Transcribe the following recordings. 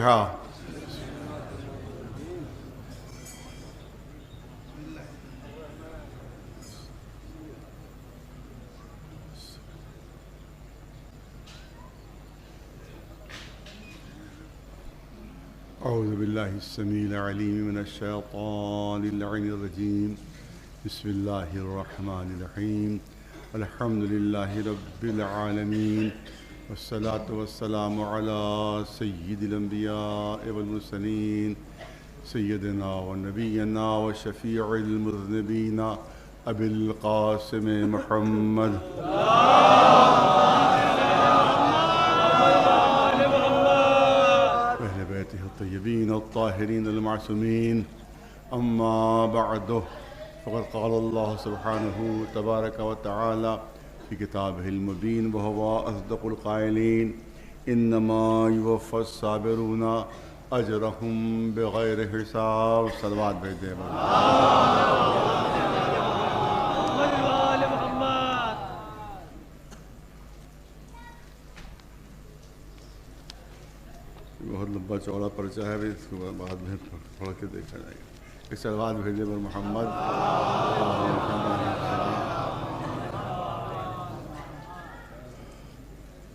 الفاتحہ۔ اعوذ باللہ السمیع العلیم من الشیطان اللعین الرجیم، بسم اللہ الرحمن الرحیم، الحمد للہ رب العالمین، والصلاة والسلام علی سید الانبیاء والمرسلین، سیدنا و نبینا و شفیع المذنبین ابی القاسم محمد اہل بیتہ الطیبین الطاہرین المعصومین، اما بعد، فقد قال اللہ سبحانہ تبارک و تعالی فی کتابہ المبین وہو اصدق القائلین، انما یوفی الصابرون اجرہم بغیر حساب۔ صلوات بھیج دیں۔ بہت لمبا چوڑا پرچہ ہے، اس کے بعد میں پڑھ کے دیکھا جائے گا۔ اس صلوات بھیجے پر محمد۔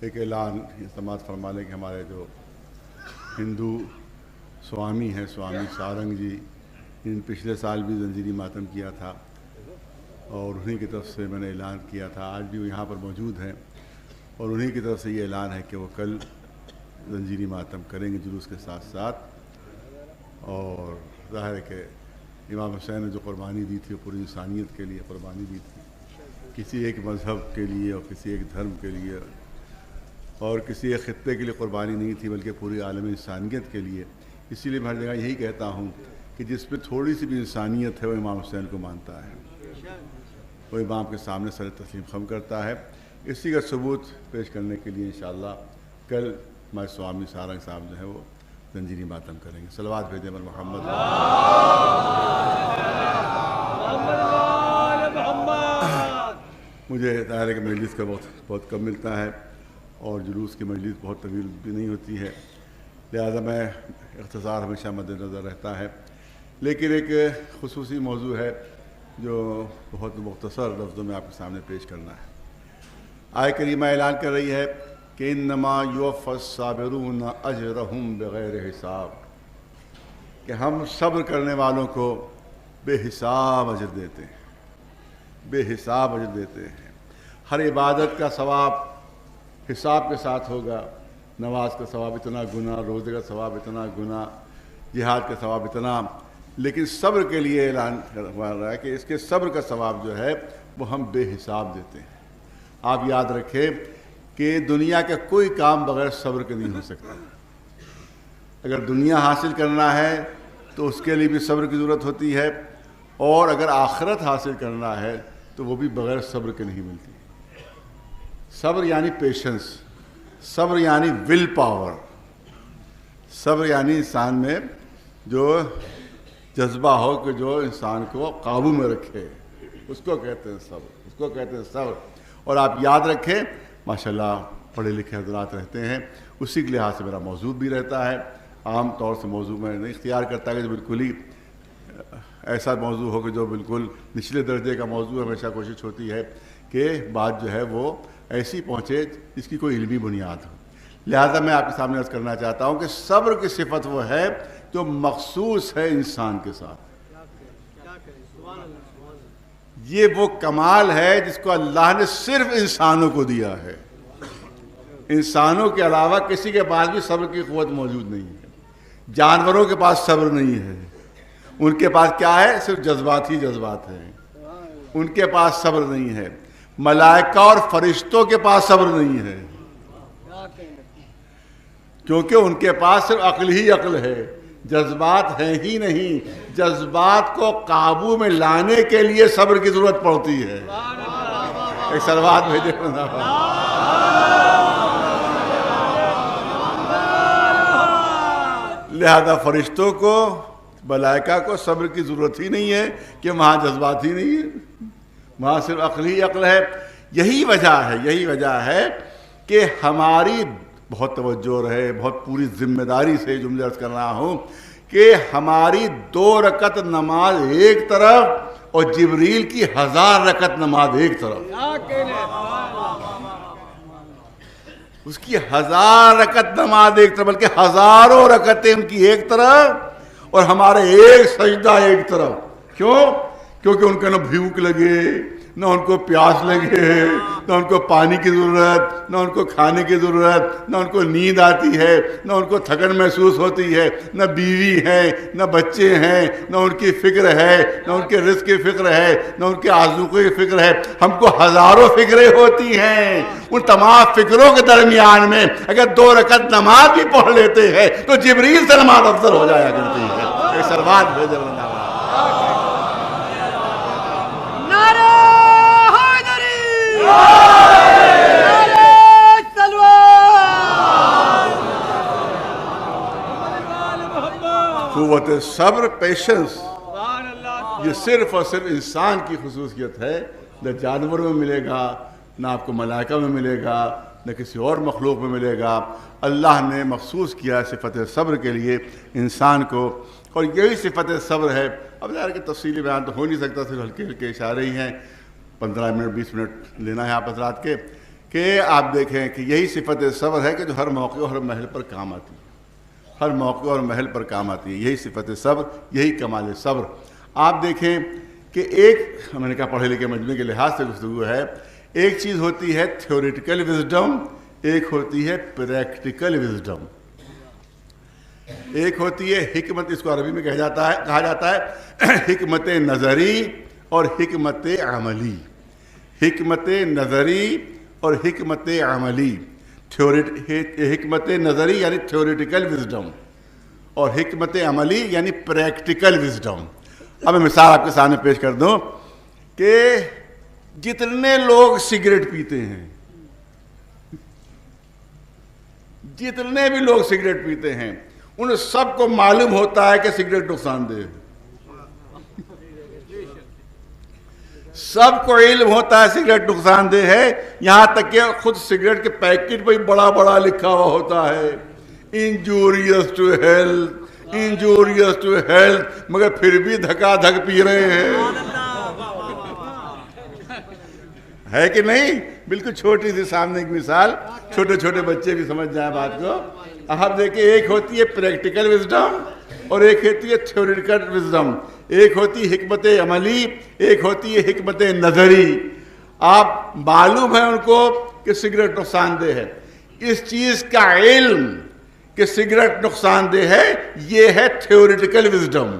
ایک اعلان یہ سماعت فرما لیں کہ ہمارے جو ہندو سوامی ہیں، سوامی سارنگ جی، ان پچھلے سال بھی زنجیری ماتم کیا تھا اور انہی کی طرف سے میں نے اعلان کیا تھا، آج بھی وہ یہاں پر موجود ہیں اور انہی کی طرف سے یہ اعلان ہے کہ وہ کل زنجیری ماتم کریں گے جلوس کے ساتھ ساتھ۔ اور ظاہر ہے کہ امام حسین نے جو قربانی دی تھی وہ پوری انسانیت کے لیے قربانی دی تھی، کسی ایک مذہب کے لیے اور کسی ایک دھرم کے لیے اور کسی ایک خطے کے لیے قربانی نہیں تھی، بلکہ پوری عالم انسانیت کے لیے۔ اسی لیے میں ہر جگہ یہی کہتا ہوں کہ جس میں تھوڑی سی بھی انسانیت ہے وہ امام حسین کو مانتا ہے، وہ امام کے سامنے سر تسلیم خم کرتا ہے۔ اسی کا ثبوت پیش کرنے کے لیے انشاءاللہ کل ہمارے سوامی سارنگ صاحب جو ہے وہ زنجیری ماتم کریں گے۔ صلوات بھیجیں پر محمد۔ مجھے ظاہر ہے کہ مجلس کا بہت کم ملتا ہے اور جلوس کی مجلس بہت طویل بھی نہیں ہوتی ہے، لہذا میں اختصار ہمیشہ مد نظر رہتا ہے، لیکن ایک خصوصی موضوع ہے جو بہت مختصر لفظوں میں آپ کے سامنے پیش کرنا ہے۔ آیت کریمہ اعلان کر رہی ہے کہ انما یوفی الصابرون اجرہم بغیر حساب، کہ ہم صبر کرنے والوں کو بے حساب اجر دیتے ہیں، بے حساب اجر دیتے ہیں۔ ہر عبادت کا ثواب حساب کے ساتھ ہوگا، نماز کا ثواب اتنا گنا، روزے کا ثواب اتنا گنا، جہاد کا ثواب اتنا، لیکن صبر کے لیے اعلان ہوا رہا ہے کہ اس کے صبر کا ثواب جو ہے وہ ہم بے حساب دیتے ہیں۔ آپ یاد رکھیں کہ دنیا کا کوئی کام بغیر صبر کے نہیں ہو سکتا۔ اگر دنیا حاصل کرنا ہے تو اس کے لیے بھی صبر کی ضرورت ہوتی ہے، اور اگر آخرت حاصل کرنا ہے تو وہ بھی بغیر صبر کے نہیں ملتی۔ صبر یعنی پیشنس، صبر یعنی ول پاور، صبر یعنی انسان میں جو جذبہ ہو کہ جو انسان کو قابو میں رکھے، اس کو کہتے ہیں صبر، اس کو کہتے ہیں صبر۔ اور آپ یاد رکھیں ماشاءاللہ پڑھے لکھے حضرات رہتے ہیں، اسی کے لحاظ سے میرا موضوع بھی رہتا ہے۔ عام طور سے موضوع میں نہیں اختیار کرتا کہ جو بالکل ہی ایسا موضوع ہو کہ جو بالکل نچلے درجے کا موضوع، ہمیشہ کوشش ہوتی ہے کہ بات جو ہے وہ ایسی پہنچے جس کی کوئی علمی بنیاد ہو۔ لہذا میں آپ کے سامنے عرض کرنا چاہتا ہوں کہ صبر کی صفت وہ ہے جو مخصوص ہے انسان کے ساتھ۔ یہ وہ کمال ہے جس کو اللہ نے صرف انسانوں کو دیا ہے، انسانوں کے علاوہ کسی کے پاس بھی صبر کی قوت موجود نہیں ہے۔ جانوروں کے پاس صبر نہیں ہے، ان کے پاس کیا ہے؟ صرف جذبات ہی جذبات ہیں، ان کے پاس صبر نہیں ہے۔ ملائکہ اور فرشتوں کے پاس صبر نہیں ہے، کیونکہ ان کے پاس صرف عقل ہی عقل ہے، جذبات ہیں ہی نہیں۔ جذبات کو قابو میں لانے کے لیے صبر کی ضرورت پڑتی ہے۔ ایک صلوات بھیجے۔ لہذا فرشتوں کو، ملائکہ کو صبر کی ضرورت ہی نہیں ہے کہ وہاں جذبات ہی نہیں ہے، وہاں صرف عقل ہی عقل ہے۔ یہی وجہ ہے کہ ہماری بہت توجہ رہے، بہت پوری ذمہ داری سے جملے عرض کر رہا ہوں کہ ہماری 2 رکعت نماز ایک طرف اور جبریل کی 1000 رکعت نماز ایک طرف، اس کی 1000 رکعت نماز ایک طرف، بلکہ ہزاروں رکعتیں ان کی ایک طرف اور ہمارے ایک سجدہ ایک طرف۔ کیوں؟ کیونکہ ان کو نہ بھوک لگے، نہ ان کو پیاس لگے، نہ ان کو پانی کی ضرورت، نہ ان کو کھانے کی ضرورت، نہ ان کو نیند آتی ہے، نہ ان کو تھکن محسوس ہوتی ہے، نہ بیوی ہے، نہ بچے ہیں، نہ ان کی فکر ہے، نہ ان کے رزق کی فکر ہے، نہ ان کے آذوقے کی فکر ہے۔ ہم کو ہزاروں فکریں ہوتی ہیں، ان تمام فکروں کے درمیان میں اگر 2 رکعت نماز بھی پڑھ لیتے ہیں تو جبریل سے نماز افضل ہو جایا کرتی ہے۔ ایک سلوات بھیجے بندہ۔ قوت صبر، پیشنس، یہ صرف اور صرف انسان کی خصوصیت ہے، نہ جانوروں میں ملے گا، نہ آپ کو ملائکہ میں ملے گا، نہ کسی اور مخلوق میں ملے گا۔ اللہ نے مخصوص کیا صفت صبر کے لیے انسان کو، اور یہی صفت صبر ہے۔ اب ظاہر کہ تفصیلی بیان تو ہو نہیں سکتا، صرف ہلکے ہلکے اشارے ہی ہیں، 15 منٹ 20 منٹ لینا ہے آپ حضرات کے، کہ آپ دیکھیں کہ یہی صفت صبر ہے کہ جو ہر موقع اور ہر محل پر کام آتی ہے، ہر موقع اور محل پر کام آتی ہے۔ یہی صفت صبر، یہی کمال صبر۔ آپ دیکھیں کہ ایک، میں نے کہا پڑھے لکھے مجموعے کے لحاظ سے گفتگو ہے، ایک چیز ہوتی ہے تھیوریٹیکل وزڈم، ایک ہوتی ہے پریکٹیکل وزڈم، ایک ہوتی ہے حکمت، اس کو عربی میں کہا جاتا ہے حکمت نظری اور حکمت عملی۔ حکمت نظری اور حکمت عملی، حکمت نظری یعنی تھیوریٹیکل وزڈم اور حکمت عملی یعنی پریکٹیکل وزڈم۔ اب میں مثال آپ کے سامنے پیش کر دوں کہ جتنے لوگ سگریٹ پیتے ہیں، جتنے بھی لوگ سگریٹ پیتے ہیں، ان سب کو معلوم ہوتا ہے کہ سگریٹ نقصان دہ ہے، سب کو علم ہوتا ہے سگریٹ نقصان دہ ہے، یہاں تک کہ خود سگریٹ کے پیکٹ پہ بڑا بڑا لکھا ہوا ہوتا ہے injurious to health, injurious to health, مگر پھر بھی دھکا دھک پی رہے ہیں، ہے کہ نہیں؟ بالکل چھوٹی سی سامنے ایک مثال، چھوٹے چھوٹے بچے بھی سمجھ جائیں بات کو۔ آپ دیکھیں ایک ہوتی ہے پریکٹیکل وزڈم اور ایک ہوتی ہے تھیوریٹیکل وزڈم، ایک ہوتی ہے حکمت عملی، ایک ہوتی ہے حکمت نظری۔ آپ معلوم ہے ان کو کہ سگریٹ نقصان دہ ہے، اس چیز کا علم کہ سگریٹ نقصان دہ ہے، یہ ہے تھیوریٹیکل وزڈم،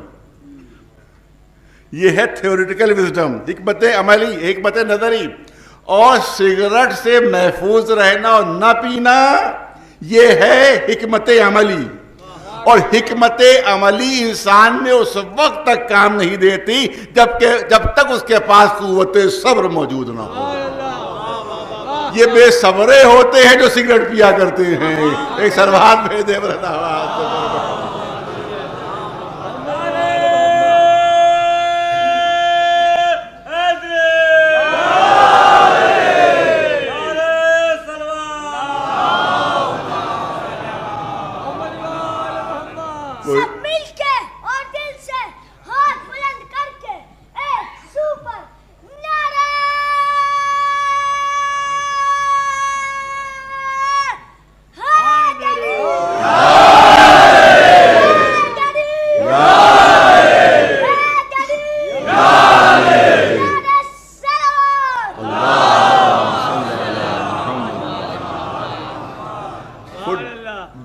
یہ ہے تھیوریٹیکل وزڈم، حکمت عملی، حکمت نظری۔ اور سگریٹ سے محفوظ رہنا اور نہ پینا، یہ ہے حکمت عملی۔ اور حکمت عملی انسان میں اس وقت تک کام نہیں دیتی جب تک اس کے پاس قوت صبر موجود نہ ہو۔ یہ بے صبرے ہوتے ہیں جو سگریٹ پیا کرتے ہیں۔ ایک سروات بھیجے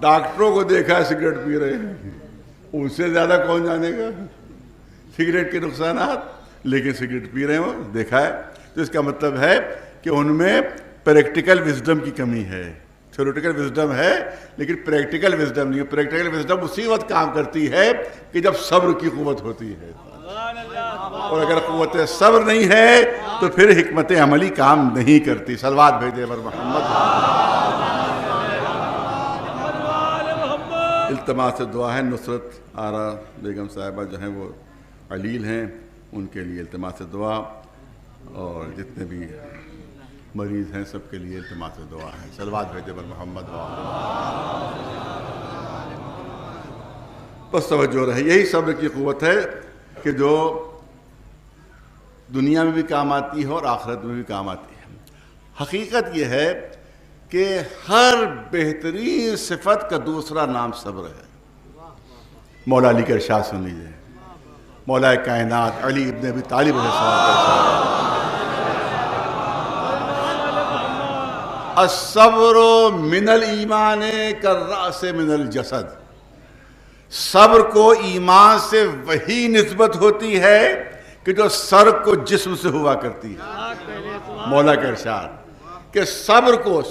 ڈاکٹروں کو دیکھا ہے سگریٹ پی رہے ہیں، ان سے زیادہ کون جانے گا سگریٹ کے نقصانات، لیکن سگریٹ پی رہے ہو دیکھا ہے، تو اس کا مطلب ہے کہ ان میں پریکٹیکل وزڈم کی کمی ہے۔ تھیوریٹیکل وزڈم ہے لیکن پریکٹیکل وزڈم نہیں ہے۔ پریکٹیکل وزڈم اسی وقت کام کرتی ہے کہ جب صبر کی قوت ہوتی ہے، اور اگر قوت صبر نہیں ہے تو پھر حکمت عملی کام نہیں کرتی۔ صلوات بھیجے بر محمد۔ التماس دعا ہے، نصرت آرا بیگم صاحبہ جو ہیں وہ علیل ہیں، ان کے لیے التماس دعا، اور جتنے بھی مریض ہیں سب کے لیے التماس دعا ہے. صلوات بھیجے بر محمد بس توجہ رہے. یہی صبر کی قوت ہے کہ جو دنیا میں بھی کام آتی ہے اور آخرت میں بھی کام آتی ہے. حقیقت یہ ہے کہ ہر بہترین صفت کا دوسرا نام صبر ہے. مولا علی کا ارشاد سن لیجیے. مولا کائنات علی ابن ابی طالب علیہ السلام الصبر من الایمان کالرأس من الجسد. صبر کو ایمان سے وہی نسبت ہوتی ہے کہ جو سر کو جسم سے ہوا کرتی ہے. مولا کا ارشاد کہ صبر کو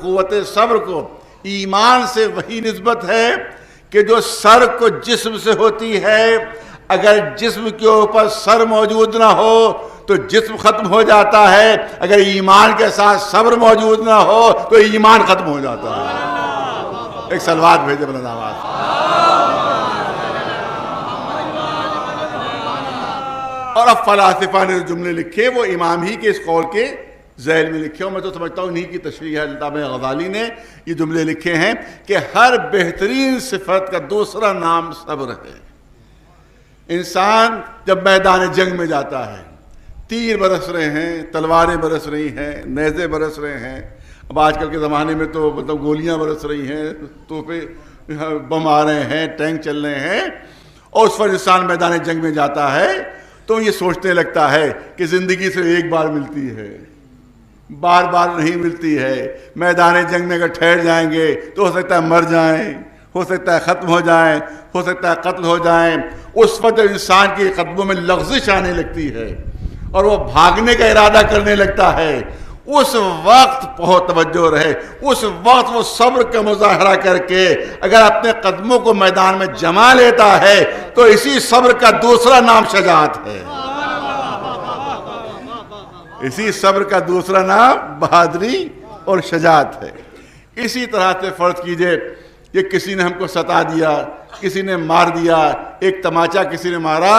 قوت صبر کو ایمان سے وہی نسبت ہے کہ جو سر کو جسم سے ہوتی ہے. اگر جسم کے اوپر سر موجود نہ ہو تو جسم ختم ہو جاتا ہے. اگر ایمان کے ساتھ صبر موجود نہ ہو تو ایمان ختم ہو جاتا ہے. ایک صلوات بھیجے بلند آواز. اور اب فلاسفہ نے جملے لکھے وہ امام ہی کے اس قول کے ذیل میں لکھے. اور میں تو سمجھتا ہوں انہی کی تشریح ہے. الطاف غزالی نے یہ جملے لکھے ہیں کہ ہر بہترین صفت کا دوسرا نام صبر ہے. انسان جب میدان جنگ میں جاتا ہے، تیر برس رہے ہیں، تلواریں برس رہی ہیں، نیزے برس رہے ہیں. اب آج کل کے زمانے میں تو مطلب گولیاں برس رہی ہیں، توپے بم آ رہے ہیں، ٹینک چل رہے ہیں. اور اس پر انسان میدان جنگ میں جاتا ہے تو یہ سوچنے لگتا ہے کہ زندگی سے ایک بار ملتی ہے، بار بار نہیں ملتی ہے. میدان جنگ میں اگر ٹھہر جائیں گے تو ہو سکتا ہے مر جائیں، ہو سکتا ہے ختم ہو جائیں، ہو سکتا ہے قتل ہو جائیں. اس وقت انسان کے قدموں میں لغزش آنے لگتی ہے اور وہ بھاگنے کا ارادہ کرنے لگتا ہے. اس وقت بہت توجہ رہے، اس وقت وہ صبر کا مظاہرہ کر کے اگر اپنے قدموں کو میدان میں جما لیتا ہے تو اسی صبر کا دوسرا نام شجاعت ہے. اسی صبر کا دوسرا نام بہادری اور شجاعت ہے. اسی طرح سے فرض کیجئے کہ کسی نے ہم کو ستا دیا، کسی نے مار دیا، ایک تماچا کسی نے مارا.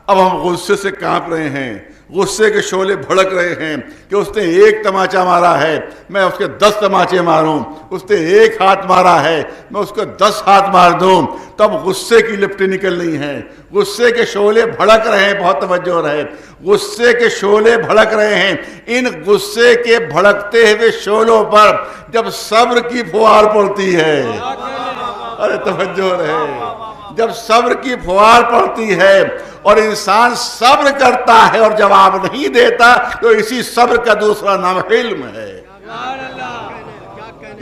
اب ہم غصے سے کانپ رہے ہیں، غصے کے شعلے بھڑک رہے ہیں کہ اس نے ایک تماچا مارا ہے، میں اس کے 10 تماچے ماروں. اس نے ایک ہاتھ مارا ہے، میں اس کو 10 ہاتھ مار دوں. تب غصے کی لپٹیں نکل رہی ہیں، غصے کے شعلے بھڑک رہے ہیں. بہت توجہ رہے، غصے کے شعلے بھڑک رہے ہیں. ان غصے کے بھڑکتے ہوئے شعلوں پر جب صبر کی فوار پڑتی ہے، ارے توجہ رہے، جب صبر کی فوار پڑتی ہے اور انسان صبر کرتا ہے اور جواب نہیں دیتا تو اسی صبر کا دوسرا نام حلم ہے.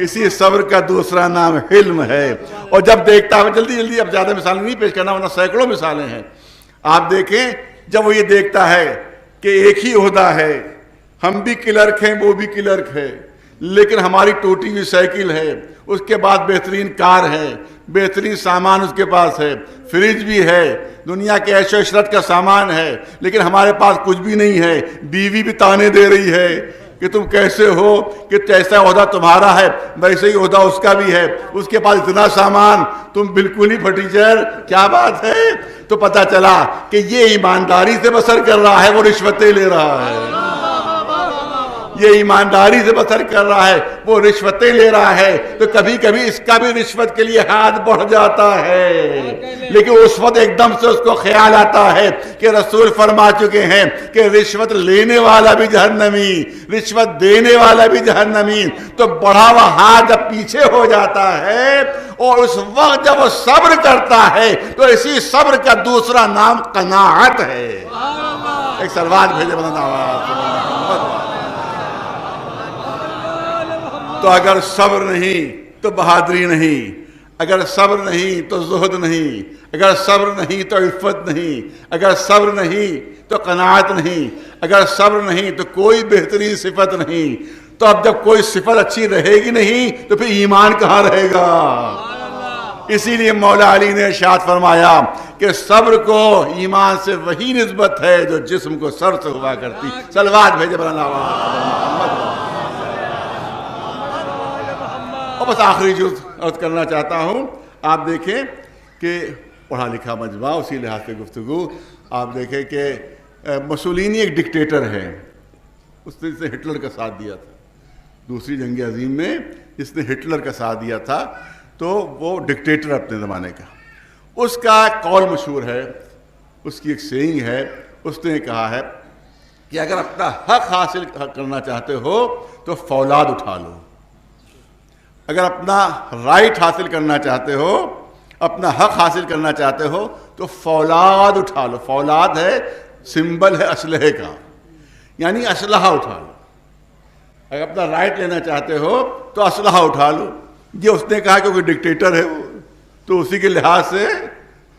اسی صبر کا دوسرا نام حلم ہے. اور جب دیکھتا ہے، جلدی اب زیادہ مثالیں نہیں پیش کرنا ورنہ سینکڑوں مثالیں ہیں. آپ دیکھیں جب وہ یہ دیکھتا ہے کہ ایک ہی عہدہ ہے، ہم بھی کلرک ہیں وہ بھی کلرک ہے، لیکن ہماری ٹوٹی ہوئی سائیکل ہے، اس کے بعد بہترین کار ہے، بہترین سامان اس کے پاس ہے، فریج بھی ہے، دنیا کے عیش و عشرت کا سامان ہے، لیکن ہمارے پاس کچھ بھی نہیں ہے. بیوی بھی تانے دے رہی ہے کہ تم کیسے ہو، کہ جیسا عہدہ تمہارا ہے ویسے ہی عہدہ اس کا بھی ہے، اس کے پاس اتنا سامان، تم بالکل ہی پھٹیچر. کیا بات ہے؟ تو پتہ چلا کہ یہ ایمانداری سے بسر کر رہا ہے، وہ رشوتیں لے رہا ہے. یہ ایمانداری سے بسر کر رہا ہے، وہ رشوتیں لے رہا ہے. تو کبھی کبھی اس کا بھی رشوت کے لیے ہاتھ بڑھ جاتا ہے، لیکن اس وقت ایک دم سے اس کو خیال آتا ہے کہ رسول فرما چکے ہیں کہ رشوت لینے والا بھی جہنمی، رشوت دینے والا بھی جہنمی. تو بڑھا ہوا ہاتھ جب پیچھے ہو جاتا ہے اور اس وقت جب وہ صبر کرتا ہے تو اسی صبر کا دوسرا نام قناعت ہے. ایک صلوات بھیجے بلند آواز. تو اگر صبر نہیں تو بہادری نہیں، اگر صبر نہیں تو زہد نہیں، اگر صبر نہیں تو عفت نہیں، اگر صبر نہیں تو قناعت نہیں، اگر صبر نہیں تو کوئی بہترین صفت نہیں. تو اب جب کوئی صفت اچھی رہے گی نہیں تو پھر ایمان کہاں رہے گا؟ اسی لیے مولا علی نے ارشاد فرمایا کہ صبر کو ایمان سے وہی نسبت ہے جو جسم کو سر سے ہوا کرتی. صلوات بھیجے بلند آواز. اور بس آخری جو عرض کرنا چاہتا ہوں، آپ دیکھیں کہ پڑھا لکھا مجمع، اسی لحاظ سے گفتگو. آپ دیکھیں کہ مسولینی ایک ڈکٹیٹر ہے، اس نے ہٹلر کا ساتھ دیا تھا، دوسری جنگ عظیم میں اس نے ہٹلر کا ساتھ دیا تھا، تو وہ ڈکٹیٹر اپنے زمانے کا. اس کا قول مشہور ہے، اس کی ایک سینگ ہے، اس نے کہا ہے کہ اگر اپنا حق حاصل کرنا چاہتے ہو تو فولاد اٹھا لو، اگر اپنا رائٹ حاصل کرنا چاہتے ہو، اپنا حق حاصل کرنا چاہتے ہو تو فولاد اٹھا لو. فولاد ہے سمبل ہے اسلحے کا، یعنی اسلحہ اٹھا لو. اگر اپنا رائٹ لینا چاہتے ہو تو اسلحہ اٹھا لو. یہ اس نے کہا کہ کوئی ڈکٹیٹر ہے وہ، تو اسی کے لحاظ سے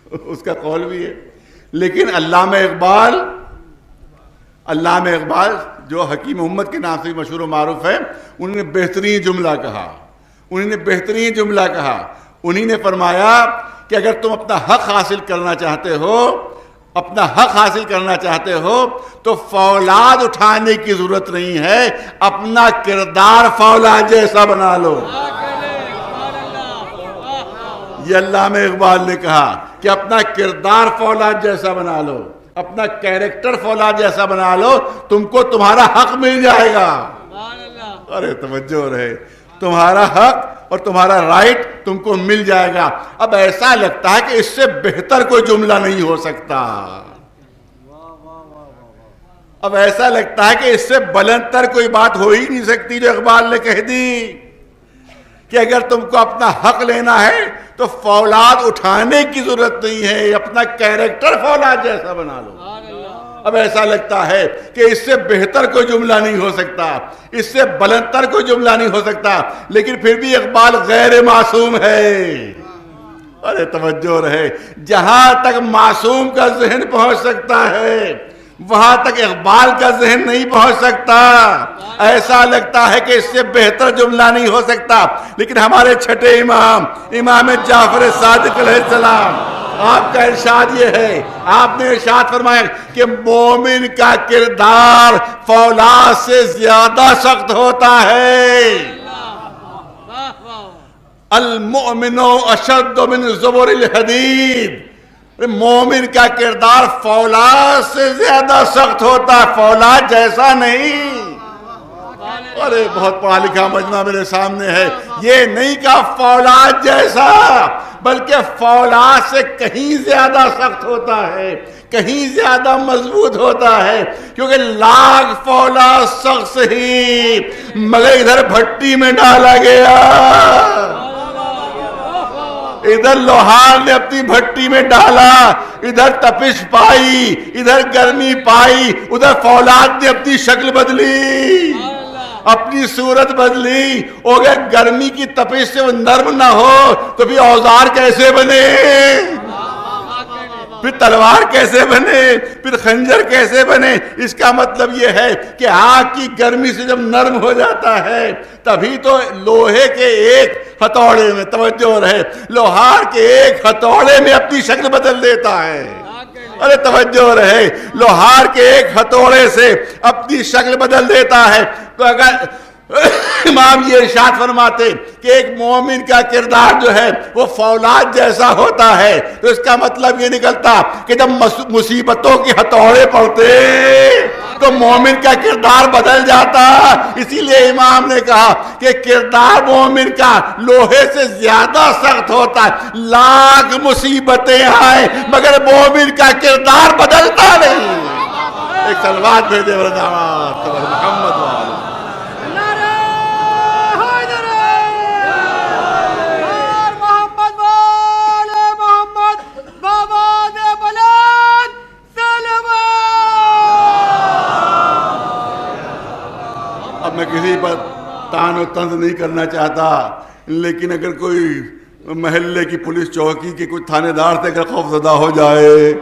اس کا قول بھی ہے. لیکن علامہ اقبال جو حکیم امت کے نام سے مشہور و معروف ہے، انہوں نے بہترین جملہ کہا. انہی نے فرمایا کہ اگر تم اپنا حق حاصل کرنا چاہتے ہو تو فولاد اٹھانے کی ضرورت نہیں ہے، اپنا کردار فولاد جیسا بنا لو. یہ علامہ اقبال نے کہا کہ اپنا کردار فولاد جیسا بنا لو، اپنا کیریکٹر فولاد جیسا بنا لو، تم کو تمہارا حق مل جائے گا. ارے توجہ رہے، تمہارا حق اور تمہارا رائٹ تم کو مل جائے گا. اب ایسا لگتا ہے کہ اس سے بہتر کوئی جملہ نہیں ہو سکتا، اب ایسا لگتا ہے کہ اس سے بلند تر کوئی بات ہو ہی نہیں سکتی جو اقبال نے کہہ دی کہ اگر تم کو اپنا حق لینا ہے تو فولاد اٹھانے کی ضرورت نہیں ہے، اپنا کیریکٹر فولاد جیسا بنا لو. اب ایسا لگتا ہے کہ اس سے بہتر کوئی جملہ نہیں ہو سکتا، اس سے بلند تر کوئی جملہ نہیں ہو سکتا، لیکن پھر بھی اقبال غیر معصوم ہے. ارے توجہ رہے، جہاں تک معصوم کا ذہن پہنچ سکتا ہے وہاں تک اقبال کا ذہن نہیں پہنچ سکتا. ایسا لگتا ہے کہ اس سے بہتر جملہ نہیں ہو سکتا. لیکن ہمارے چھٹے امام جعفر صادق علیہ السلام، آپ کا ارشاد یہ ہے، آپ نے ارشاد فرمایا کہ مومن کا کردار فولاد سے زیادہ سخت ہوتا ہے. المؤمن اشد من زبر الحدید، مومن کا کردار فولاد سے زیادہ سخت ہوتا ہے، فولاد جیسا نہیں. ارے بہت پڑھا لکھا مجمع میرے سامنے ہے، یہ نہیں کہا فولاد جیسا، بلکہ فولاد سے کہیں زیادہ سخت ہوتا ہے، کہیں زیادہ مضبوط ہوتا ہے. کیونکہ لاکھ فولاد سخت ہی مگر ادھر بھٹی میں ڈالا گیا، ادھر لوہار نے اپنی بھٹی میں ڈالا، ادھر تپش پائی، ادھر گرمی پائی، ادھر فولاد نے اپنی شکل بدلی، اپنی صورت بدلی. اگر گرمی کی تپش سے وہ نرم نہ ہو تو پھر اوزار کیسے بنے، پھر تلوار کیسے بنے، پھر خنجر کیسے بنے؟ اس کا مطلب یہ ہے کہ آگ کی گرمی سے جب نرم ہو جاتا ہے تبھی تو لوہے کے ایک ہتھوڑے میں، توجہ رہے، لوہار کے ایک ہتھوڑے میں اپنی شکل بدل دیتا ہے. ارے توجہ رہے، لوہار کے ایک ہتھوڑے سے اپنی شکل بدل دیتا ہے. تو اگر امام یہ ارشاد فرماتے کہ ایک مومن کا کردار جو ہے وہ فولاد جیسا ہوتا ہے، تو اس کا مطلب یہ نکلتا کہ جب مصیبتوں کے ہتھوڑے پڑتے تو مومن کا کردار بدل جاتا. اسی لیے امام نے کہا کہ کردار مومن کا لوہے سے زیادہ سخت ہوتا ہے، لاکھ مصیبتیں آئیں مگر مومن کا کردار بدلتا نہیں. ایک صلوات بھیجے محمد والے. اب میں کسی پر تان و طنز نہیں کرنا چاہتا، لیکن اگر کوئی محلے کی پولیس چوکی کے کوئی تھانے دار سے اگر خوف زدہ ہو جائے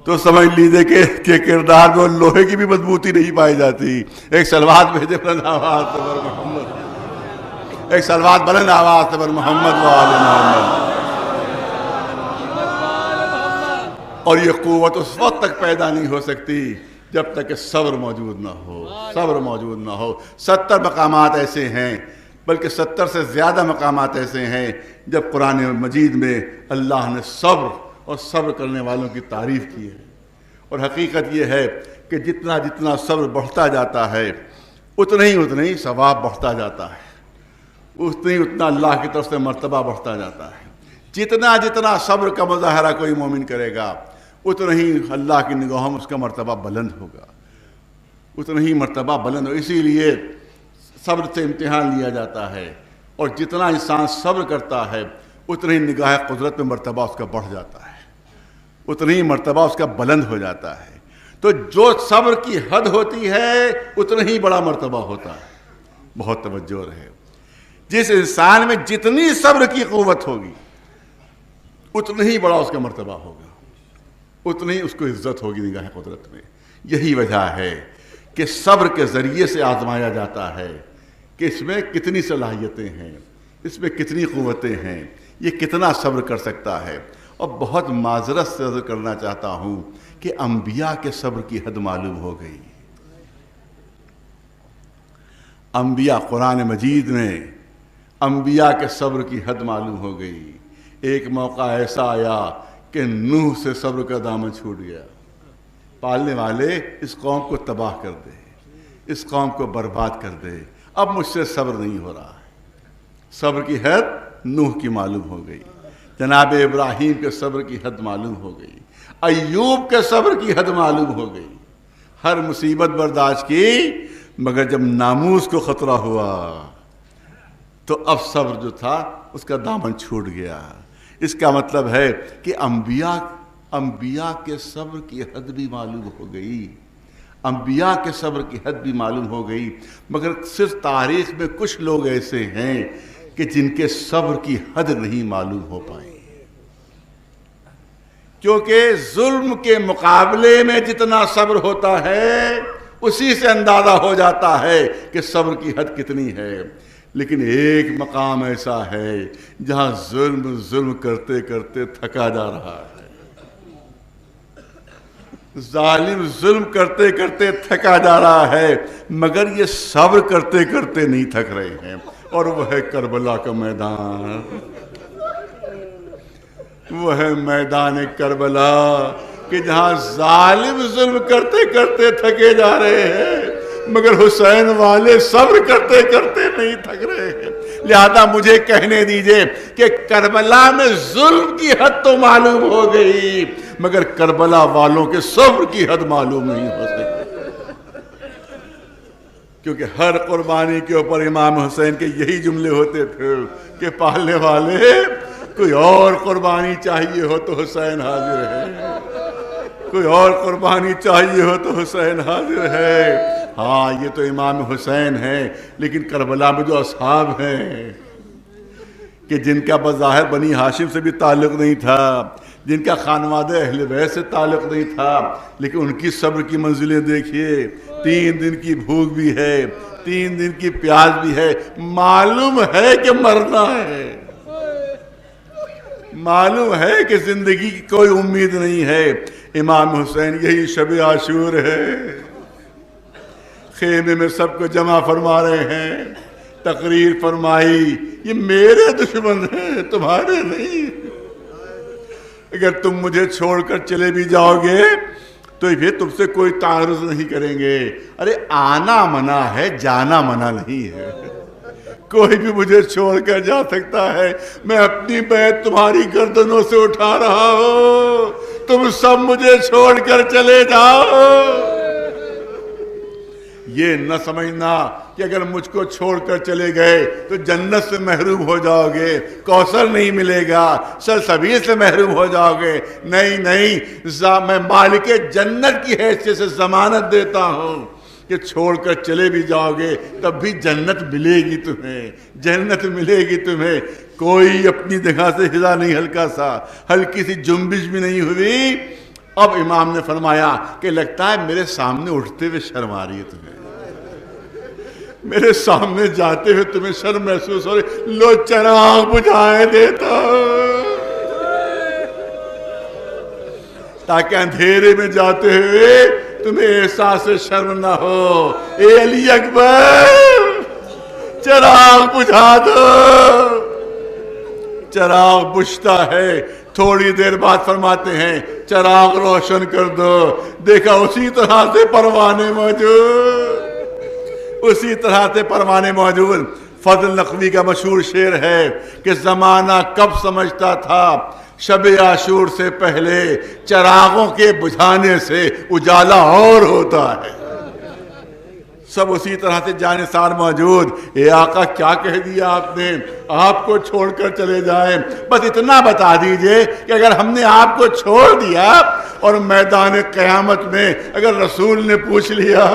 تو سمجھ لیجیے کہ کردار میں لوہے کی بھی مضبوطی نہیں پائی جاتی. ایک صلوات بھیجے بلند آواز سے بر محمد، ایک صلوات بلند آواز سے بر محمد و آل محمد. اور یہ قوت اس وقت تک پیدا نہیں ہو سکتی جب تک کہ صبر موجود نہ ہو، صبر موجود نہ ہو. 70 مقامات ایسے ہیں، بلکہ 70 سے زیادہ مقامات ایسے ہیں جب قرآن مجید میں اللہ نے صبر اور صبر کرنے والوں کی تعریف کی ہے. اور حقیقت یہ ہے کہ جتنا جتنا صبر بڑھتا جاتا ہے اتنا ہی ثواب بڑھتا جاتا ہے، اتنا اللہ کی طرف سے مرتبہ بڑھتا جاتا ہے۔ جتنا صبر کا مظاہرہ کوئی مومن کرے گا اتنا ہی اللہ کی نگاہوں میں اس کا مرتبہ بلند ہوگا، اتنا ہی مرتبہ بلند ہو۔ اسی لیے صبر سے امتحان لیا جاتا ہے، اور جتنا انسان صبر کرتا ہے اتنا ہی نگاہ قدرت میں مرتبہ اس کا بڑھ جاتا ہے، اتنا ہی مرتبہ اس کا بلند ہو جاتا ہے۔ تو جو صبر کی حد ہوتی ہے اتنا ہی بڑا مرتبہ ہوتا ہے۔ بہت توجہ رہے، جس انسان میں جتنی صبر کی قوت ہوگی اتنا ہی بڑا اس کا مرتبہ ہوگا، اتنی اس کو عزت ہوگی نگاہ قدرت میں۔ یہی وجہ ہے کہ صبر کے ذریعے سے آزمایا جاتا ہے کہ اس میں کتنی صلاحیتیں ہیں، اس میں کتنی قوتیں ہیں، یہ کتنا صبر کر سکتا ہے۔ اور بہت معذرت سے عرض کرنا چاہتا ہوں کہ انبیاء کے صبر کی حد معلوم ہو گئی۔ انبیاء، قرآن مجید میں انبیاء کے صبر کی حد معلوم ہو گئی۔ ایک موقع ایسا آیا کہ نوح سے صبر کا دامن چھوٹ گیا، پالنے والے اس قوم کو تباہ کر دے، اس قوم کو برباد کر دے، اب مجھ سے صبر نہیں ہو رہا ہے۔ صبر کی حد نوح کی معلوم ہو گئی، جناب ابراہیم کے صبر کی حد معلوم ہو گئی، ایوب کے صبر کی حد معلوم ہو گئی۔ ہر مصیبت برداشت کی، مگر جب ناموس کو خطرہ ہوا تو اب صبر جو تھا اس کا دامن چھوٹ گیا۔ اس کا مطلب ہے کہ انبیاء کے صبر کی حد بھی معلوم ہو گئی، انبیاء کے صبر کی حد بھی معلوم ہو گئی۔ مگر صرف تاریخ میں کچھ لوگ ایسے ہیں کہ جن کے صبر کی حد نہیں معلوم ہو پائی، کیونکہ ظلم کے مقابلے میں جتنا صبر ہوتا ہے اسی سے اندازہ ہو جاتا ہے کہ صبر کی حد کتنی ہے۔ لیکن ایک مقام ایسا ہے جہاں ظلم کرتے کرتے تھکا جا رہا ہے، ظالم ظلم کرتے کرتے تھکا جا رہا ہے، مگر یہ صبر کرتے کرتے نہیں تھک رہے ہیں۔ اور وہ ہے کربلا کا میدان، وہ ہے میدان کربلا کہ جہاں ظالم ظلم کرتے کرتے تھکے جا رہے ہیں، مگر حسین والے صبر کرتے کرتے نہیں تھک رہے ہیں۔ لہذا مجھے کہنے دیجئے کہ کربلا میں ظلم کی حد تو معلوم ہو گئی، مگر کربلا والوں کے صبر کی حد معلوم نہیں ہو سکی، کیونکہ ہر قربانی کے اوپر امام حسین کے یہی جملے ہوتے تھے کہ پالنے والے کوئی اور قربانی چاہیے ہو تو حسین حاضر ہے، کوئی اور قربانی چاہیے ہو تو حسین حاضر ہے۔ ہاں یہ تو امام حسین ہے، لیکن کربلا میں جو اصحاب ہیں کہ جن کا بظاہر بنی ہاشم سے بھی تعلق نہیں تھا، جن کا خانوادہ اہل بیت سے تعلق نہیں تھا، لیکن ان کی صبر کی منزلیں دیکھیے، 3 دن کی بھوک بھی ہے، 3 دن کی پیاس بھی ہے، معلوم ہے کہ مرنا ہے، معلوم ہے کہ زندگی کی کوئی امید نہیں ہے۔ امام حسین یہی شب عاشور ہے، خیمے میں سب کو جمع فرما رہے ہیں، تقریر فرمائی، یہ میرے دشمن ہیں تمہارے نہیں، اگر تم مجھے چھوڑ کر چلے بھی جاؤ گے تو پھر تم سے کوئی تعارض نہیں کریں گے۔ ارے آنا منع ہے، جانا منع نہیں ہے، کوئی بھی مجھے چھوڑ کر جا سکتا ہے، میں اپنی بیعت تمہاری گردنوں سے اٹھا رہا ہوں، تم سب مجھے چھوڑ کر چلے جاؤ۔ یہ نہ سمجھنا کہ اگر مجھ کو چھوڑ کر چلے گئے تو جنت سے محروم ہو جاؤ گے، کوثر نہیں ملے گا، سلسبیل سے محروم ہو جاؤ گے۔ نہیں، میں مالک جنت کی حیثیت سے ضمانت دیتا ہوں کہ چھوڑ کر چلے بھی جاؤ گے تب بھی جنت ملے گی تمہیں، جنت ملے گی تمہیں۔ کوئی اپنی جگہ سے ہلا نہیں، ہلکی سی جنبش بھی نہیں ہوئی۔ اب امام نے فرمایا کہ لگتا ہے میرے سامنے اٹھتے ہوئے شرم آ رہی ہے تمہیں، میرے سامنے جاتے ہوئے تمہیں شرم محسوس ہو رہی، لو چراغ بجھائے دیتا تاکہ اندھیرے میں جاتے ہوئے تمہیں احساس شرم نہ ہو۔ اے علی اکبر چراغ بجھا دو۔ چراغ بجھتا ہے، تھوڑی دیر بعد فرماتے ہیں چراغ روشن کر دو، دیکھا اسی طرح سے پروانے موجود، اسی طرح سے پروانے موجود فضل نقوی کا مشہور شعر ہے کہ زمانہ کب سمجھتا تھا شب عاشور سے پہلے چراغوں کے بجھانے سے اجالا اور ہوتا ہے. سب اسی طرح سے جانثار موجود. اے آقا کیا کہہ دیا آپ نے, آپ کو چھوڑ کر چلے جائیں. بس اتنا بتا دیجئے کہ اگر ہم نے آپ کو چھوڑ دیا اور میدان قیامت میں اگر رسول نے پوچھ لیا,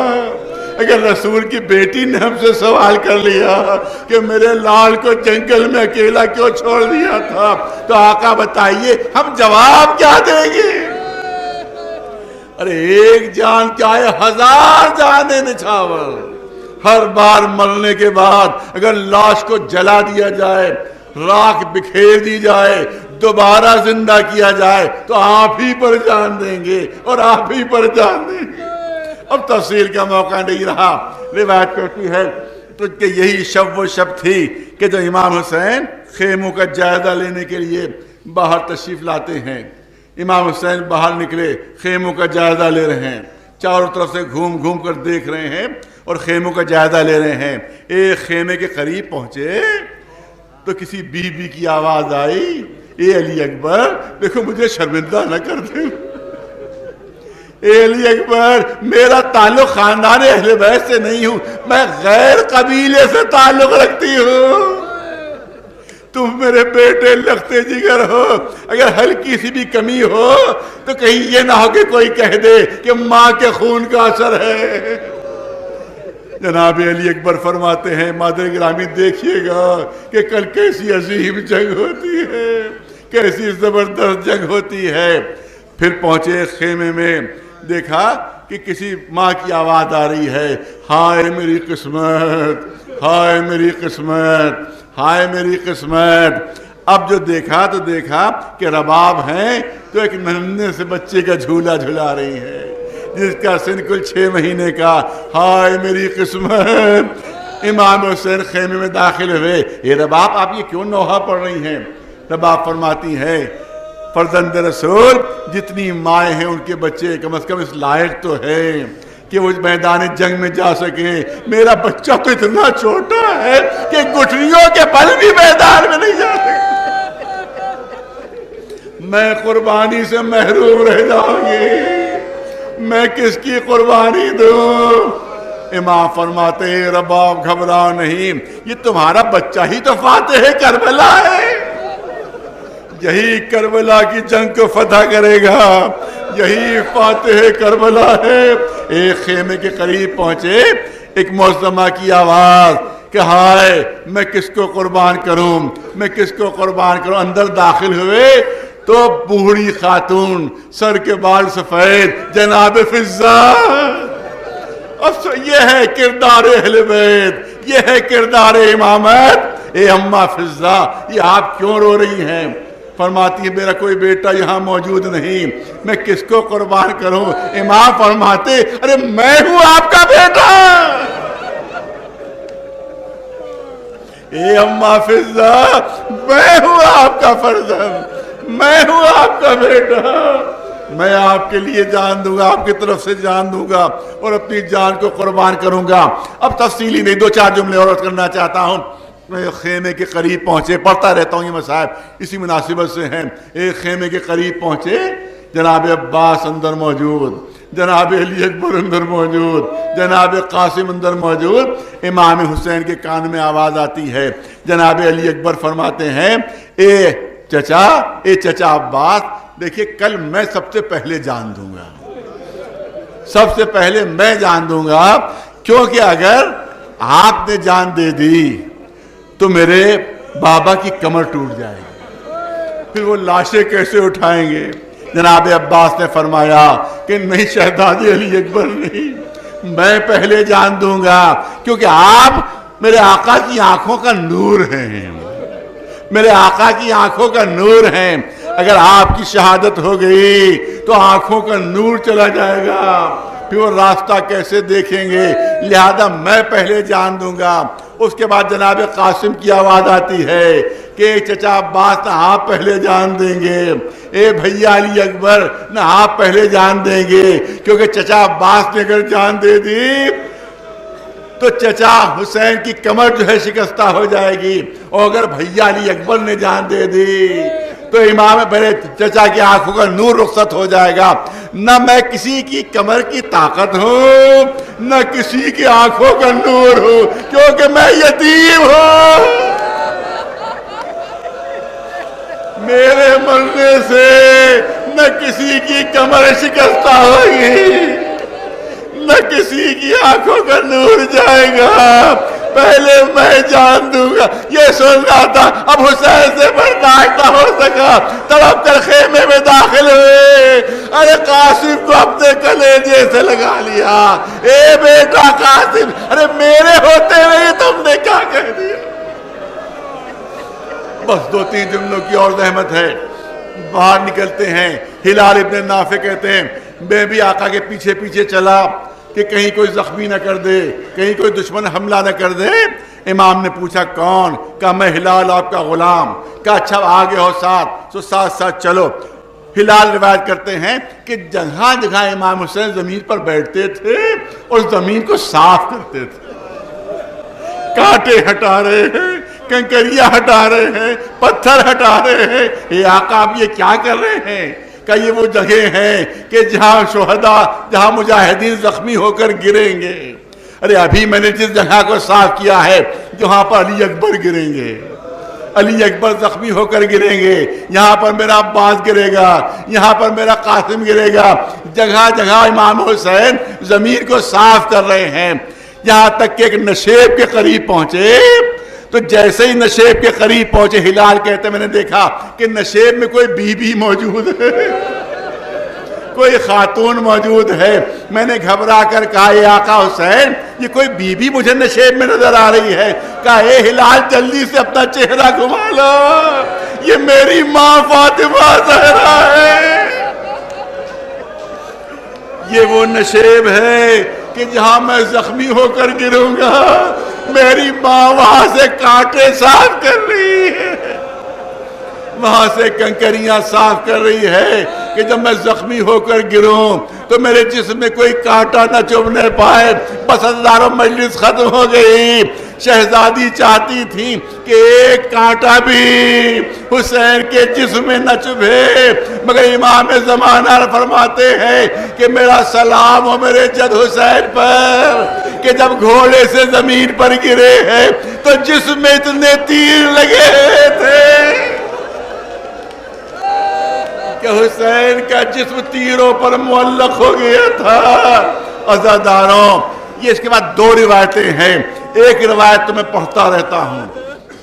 اگر رسول کی بیٹی نے ہم سے سوال کر لیا کہ میرے لال کو جنگل میں اکیلا کیوں چھوڑ دیا تھا, تو آقا بتائیے ہم جواب کیا دیں گے؟ ارے ایک جان کیا ہے, 1000 جانیں نچھاور. ہر بار مرنے کے بعد اگر لاش کو جلا دیا جائے, راکھ بکھیر دی جائے, دوبارہ زندہ کیا جائے تو آپ ہی پر جان دیں گے اور آپ ہی پر جان دیں گے. اب تفصیل کا موقع نہیں رہا. روایت کرتی ہے تو کہ یہی شب وہ شب تھی کہ جو امام حسین خیموں کا جائزہ لینے کے لیے باہر تشریف لاتے ہیں. امام حسین باہر نکلے, خیموں کا جائزہ لے رہے ہیں, چاروں طرف سے گھوم گھوم کر دیکھ رہے ہیں اور خیموں کا جائزہ لے رہے ہیں. ایک خیمے کے قریب پہنچے تو کسی بی بی کی آواز آئی, اے علی اکبر دیکھو مجھے شرمندہ نہ کر دیں. اے علی اکبر میرا تعلق خاندان اہل بیت سے نہیں ہوں, میں غیر قبیلے سے تعلق رکھتی ہوں. تم میرے بیٹے لختے جگر ہو, اگر ہلکی سی بھی کمی ہو تو کہیں یہ نہ ہو کہ کوئی کہہ دے کہ ماں کے خون کا اثر ہے. جناب علی اکبر فرماتے ہیں مادر گرامی دیکھیے گا کہ کل کیسی عظیم جنگ ہوتی ہے, کیسی زبردست جنگ ہوتی ہے. پھر پہنچے خیمے میں, دیکھا کہ کسی ماں کی آواز آ رہی ہے, ہائے میری قسمت, ہائے میری قسمت, ہائے میری قسمت. اب جو دیکھا تو دیکھا کہ رباب ہیں تو ایک ننھے سے بچے کا جھولا جھلا رہی ہے جس کا سن کل 6 مہینے کا. ہائے میری قسمت. امام حسین خیمے میں داخل ہوئے, یہ رباب آپ یہ کیوں نوحہ پڑھ رہی ہیں؟ رباب فرماتی ہے فرزند رسول جتنی مائیں ہیں ان کے بچے کم از کم اس لائق تو ہے کہ وہ میدان جنگ میں جا سکیں. میرا بچہ تو اتنا چھوٹا ہے کہ گٹھلیوں کے بل بھی میدان میں نہیں جا سکتے. میں قربانی سے محروم رہ جاؤں گی, میں کس کی قربانی دوں؟ امام فرماتے ہیں رباب گھبراؤ نہیں, یہ تمہارا بچہ ہی تو فاتح کربلا ہے, یہی کربلا کی جنگ کو فتح کرے گا, یہی فاتح کربلا ہے. ایک خیمے کے قریب پہنچے, ایک معظمہ کی آواز کہ ہائے میں کس کو قربان کروں, میں کس کو قربان کروں. اندر داخل ہوئے تو بوڑھی خاتون, سر کے بال سفید, جناب فضہ. اب یہ ہے کردار اہل بیت, یہ ہے کردار امامت. اے اماں فضہ یہ آپ کیوں رو رہی ہیں؟ فرماتی ہے میرا کوئی بیٹا یہاں موجود نہیں, میں کس کو قربان کروں؟ امام فرماتے ارے میں ہوں آپ کا بیٹا. اے اماں فضہ میں ہوں آپ کا فرزند, میں ہوں آپ کا بیٹا, میں آپ کے لیے جان دوں گا, آپ کی طرف سے جان دوں گا اور اپنی جان کو قربان کروں گا. اب تفصیلی نہیں, 2-4 جملے اور کرنا چاہتا ہوں. میں خیمے کے قریب پہنچے, پڑھتا رہتا ہوں یہ مصائب اسی مناسبت سے ہیں. ایک خیمے کے قریب پہنچے, جناب عباس اندر موجود, جناب علی اکبر اندر موجود, جناب قاسم اندر موجود. امام حسین کے کان میں آواز آتی ہے, جناب علی اکبر فرماتے ہیں اے چچا عباس دیکھیے کل میں سب سے پہلے جان دوں گا, سب سے پہلے میں جان دوں گا, کیونکہ اگر آپ نے جان دے دی تو میرے بابا کی کمر ٹوٹ جائے گی, پھر وہ لاشیں کیسے اٹھائیں گے؟ جناب عباس نے فرمایا کہ نہیں شہزادے علی اکبر نہیں, میں پہلے جان دوں گا, کیونکہ آپ میرے آقا کی آنکھوں کا نور ہیں, میرے آقا کی آنکھوں کا نور ہیں. اگر آپ کی شہادت ہو گئی تو آنکھوں کا نور چلا جائے گا, پھر وہ راستہ کیسے دیکھیں گے؟ لہذا میں پہلے جان دوں گا. اس کے بعد جناب قاسم کی آواز آتی ہے کہ چچا عباس نہ آپ پہلے جان دیں گے, اے بھیا علی اکبر نہ آپ پہلے جان دیں گے, کیونکہ چچا عباس نے اگر جان دے دی تو چچا حسین کی کمر جو ہے شکستہ ہو جائے گی، اور اگر بھیا علی اکبر نے جان دے دی تو امام میرے چچا کی آنکھوں کا نور رخصت ہو جائے گا۔ نہ میں کسی کی کمر کی طاقت ہوں، نہ کسی کی آنکھوں کا نور ہوں، کیونکہ میں یتیم ہوں۔ میرے مرنے سے نہ کسی کی کمر شکستہ ہوگی، نہ کسی کی آنکھوں کا نور جائے گا، پہلے میں جان دوں گا۔ یہ سن رہا تھا، اب حسین سے برداشت نہ ہو سکا، تڑپ کر خیمے میں داخل ہوئے۔ ارے قاسم کو اپنے کلیجے سے لگا لیا، اے بیٹا قاسم، ارے میرے ہوتے ہوئے تم نے کیا کہہ دیا؟ بس 2-3 جملوں کی اور زحمت ہے۔ باہر نکلتے ہیں، ہلال ابن نافع کہتے ہیں میں بھی آقا کے پیچھے پیچھے چلا کہ کہیں کوئی زخمی نہ کر دے، کہیں کوئی دشمن حملہ نہ کر دے۔ امام نے پوچھا کون؟ کہا میں ہلال آپ کا غلام۔ کہا اچھا آگے ہو ساتھ، تو ساتھ ساتھ چلو۔ ہلال روایت کرتے ہیں کہ جگہ جگہ امام حسین زمین پر بیٹھتے تھے اور زمین کو صاف کرتے تھے، کانٹے ہٹا رہے ہیں، کنکریاں ہٹا رہے ہیں، پتھر ہٹا رہے ہیں۔ اے آقا آپ یہ کیا کر رہے ہیں؟ کہ یہ وہ جگہ ہیں کہ جہاں شہداء، جہاں مجاہدین زخمی ہو کر گریں گے۔ ارے ابھی میں نے جس جگہ کو صاف کیا ہے جہاں پر علی اکبر گریں گے، علی اکبر زخمی ہو کر گریں گے، یہاں پر میرا عباس گرے گا، یہاں پر میرا قاسم گرے گا۔ جگہ جگہ امام حسین زمین کو صاف کر رہے ہیں، یہاں تک کہ ایک نشیب کے قریب پہنچے۔ تو جیسے ہی نشیب کے قریب پہنچے، ہلال کہتے میں نے دیکھا کہ نشیب میں کوئی بی بی موجود ہے، کوئی خاتون موجود ہے۔ میں نے گھبرا کر کہا اے آقا حسین، یہ کوئی بی بی مجھے نشیب میں نظر آ رہی ہے۔ کہا اے ہلال جلدی سے اپنا چہرہ گھما لو، یہ میری ماں فاطمہ زہرا ہے۔ یہ وہ نشیب ہے کہ جہاں میں زخمی ہو کر گروں گا، میری ماں وہاں سے کانٹے صاف کر رہی ہے، وہاں سے کنکریاں صاف کر رہی ہے کہ جب میں زخمی ہو کر گروں تو میرے جسم میں کوئی کانٹا نہ چبھنے پائے۔ بس ہزاروں مجلس ختم ہو گئی۔ شہزادی چاہتی تھی کہ ایک کانٹا بھی حسین کے جسم میں نہ چبھے، مگر امام زمانہ فرماتے ہیں کہ میرا سلام ہو میرے جد حسین پر کہ جب گھوڑے سے زمین پر گرے ہیں تو جسم میں اتنے تیر لگے تھے کہ حسین کا جسم تیروں پر معلق ہو گیا تھا۔ عزاداروں، یہ اس کے بعد 2 روایتیں ہیں۔ ایک روایت تو میں پڑھتا رہتا ہوں،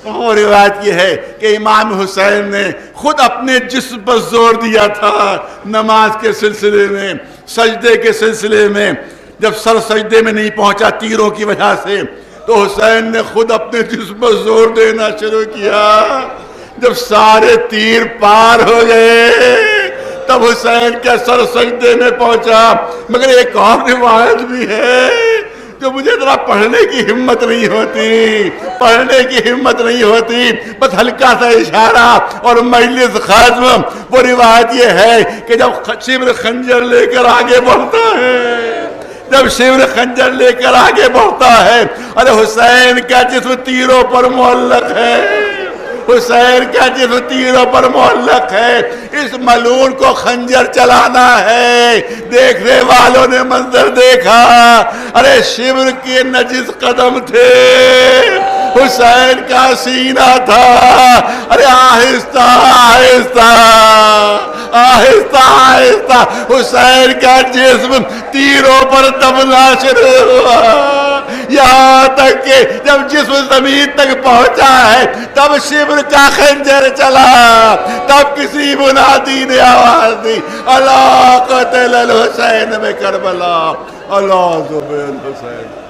وہ روایت یہ ہے کہ امام حسین نے خود اپنے جسم پر زور دیا تھا نماز کے سلسلے میں، سجدے کے سلسلے میں۔ جب سر سجدے میں نہیں پہنچا تیروں کی وجہ سے تو حسین نے خود اپنے جسم پر زور دینا شروع کیا۔ جب سارے تیر پار ہو گئے تب حسین کا سر سجدے میں پہنچا۔ مگر ایک اور روایت بھی ہے جو مجھے ذرا پڑھنے کی ہمت نہیں ہوتی، پڑھنے کی ہمت نہیں ہوتی، بس ہلکا سا اشارہ اور مجلس ختم۔ وہ روایت یہ ہے کہ جب شبر خنجر لے کر آگے بڑھتا ہے، جب شبر خنجر لے کر آگے بڑھتا ہے، ارے حسین کا جسم تیروں پر معلق ہے، حسین کا جسم تیروں پر معلق ہے۔ اس ملعون کو خنجر چلانا ہے۔ دیکھنے والوں نے منظر دیکھا، ارے شبر کے نجس قدم تھے، حسین کا سینہ تھا۔ ارے آہستہ آہستہ آہستہ آہستہ حسین کا جسم تیروں پر دبنا شروع ہوا، یہاں تک کہ جب جسم زمین تک پہنچا ہے تب شبر کا خنجر چلا۔ تب کسی منادی نے آواز دی، اللہ قتل الحسین میں کربلا، اللہ زبیر حسین۔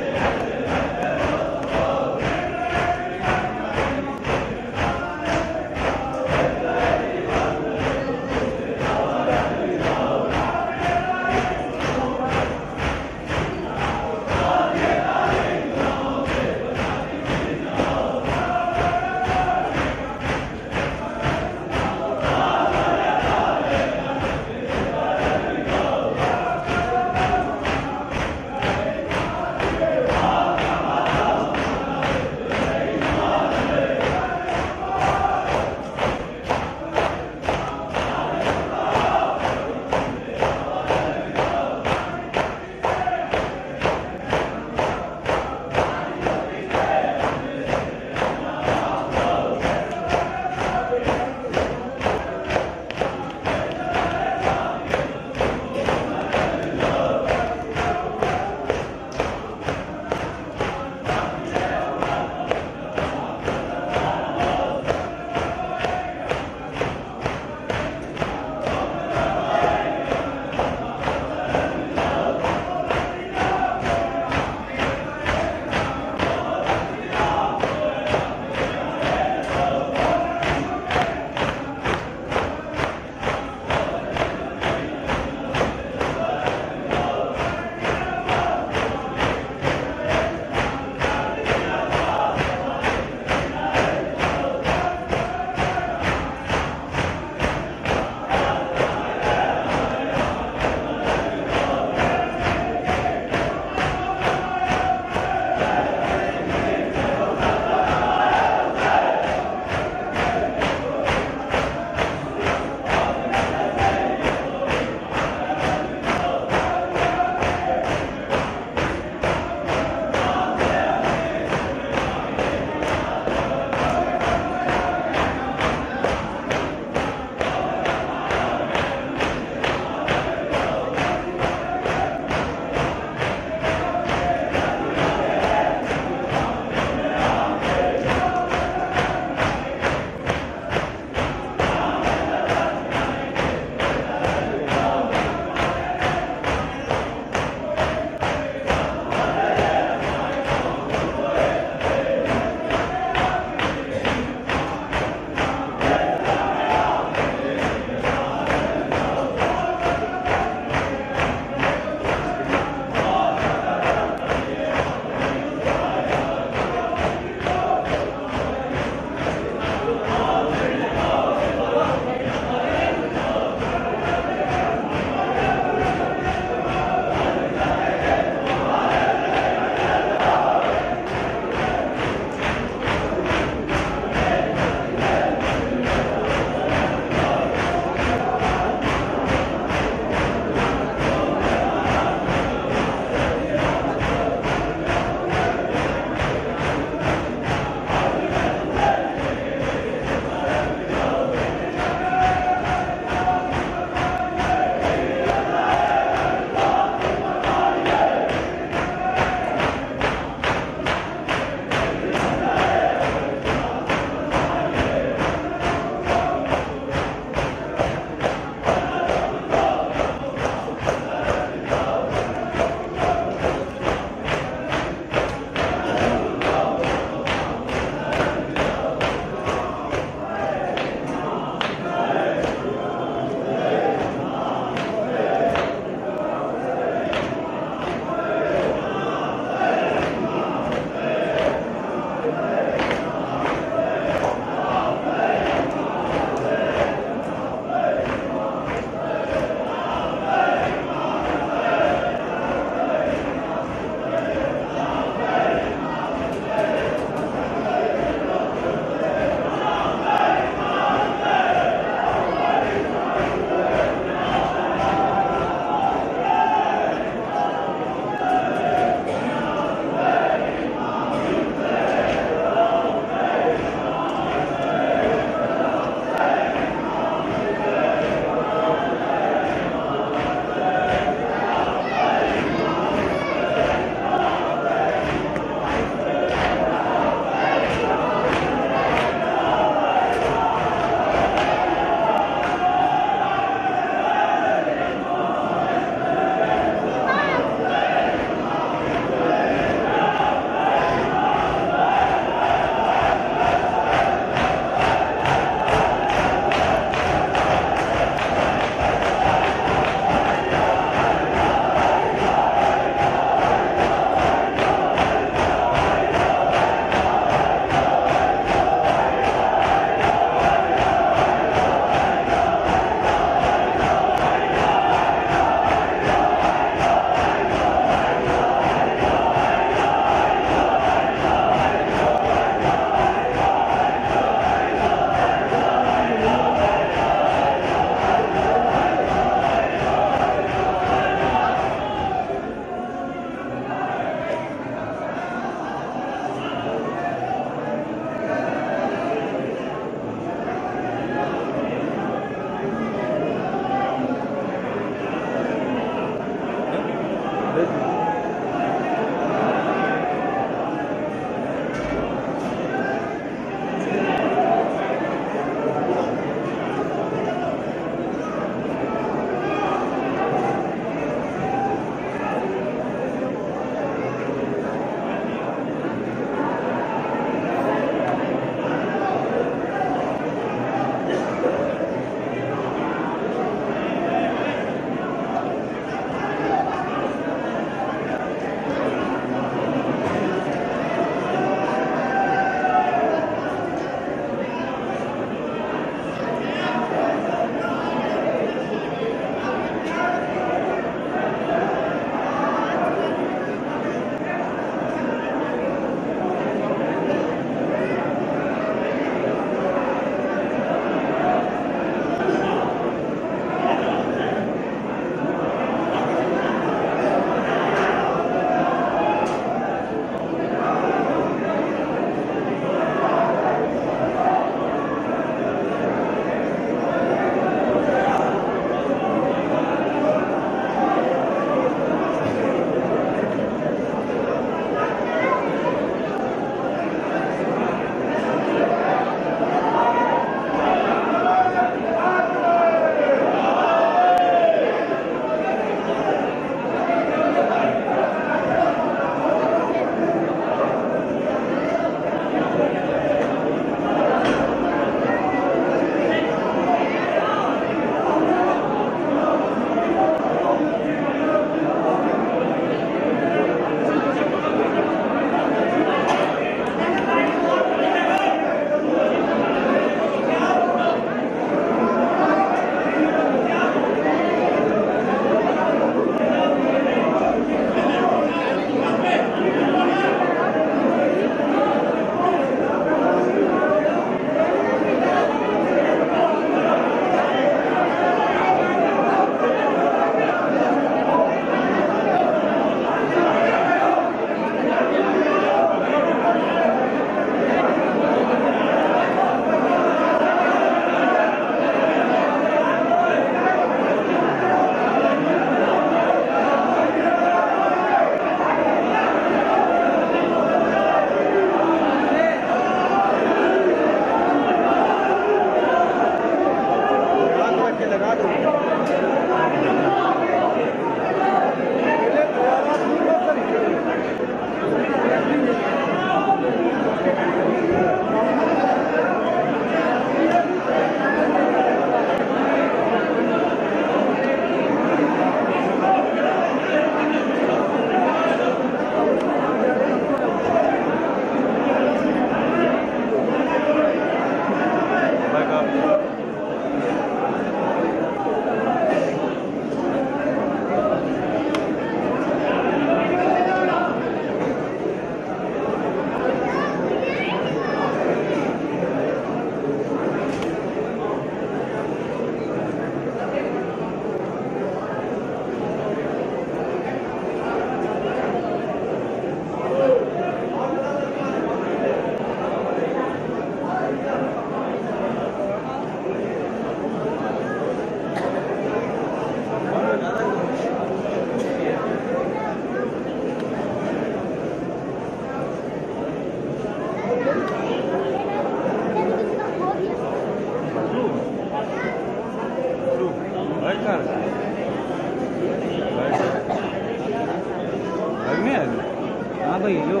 ہاں بھائی لو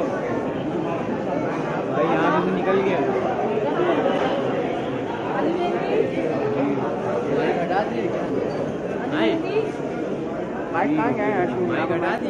بھائی یہاں سے نکل گیا مائک کہاں گیا ہے؟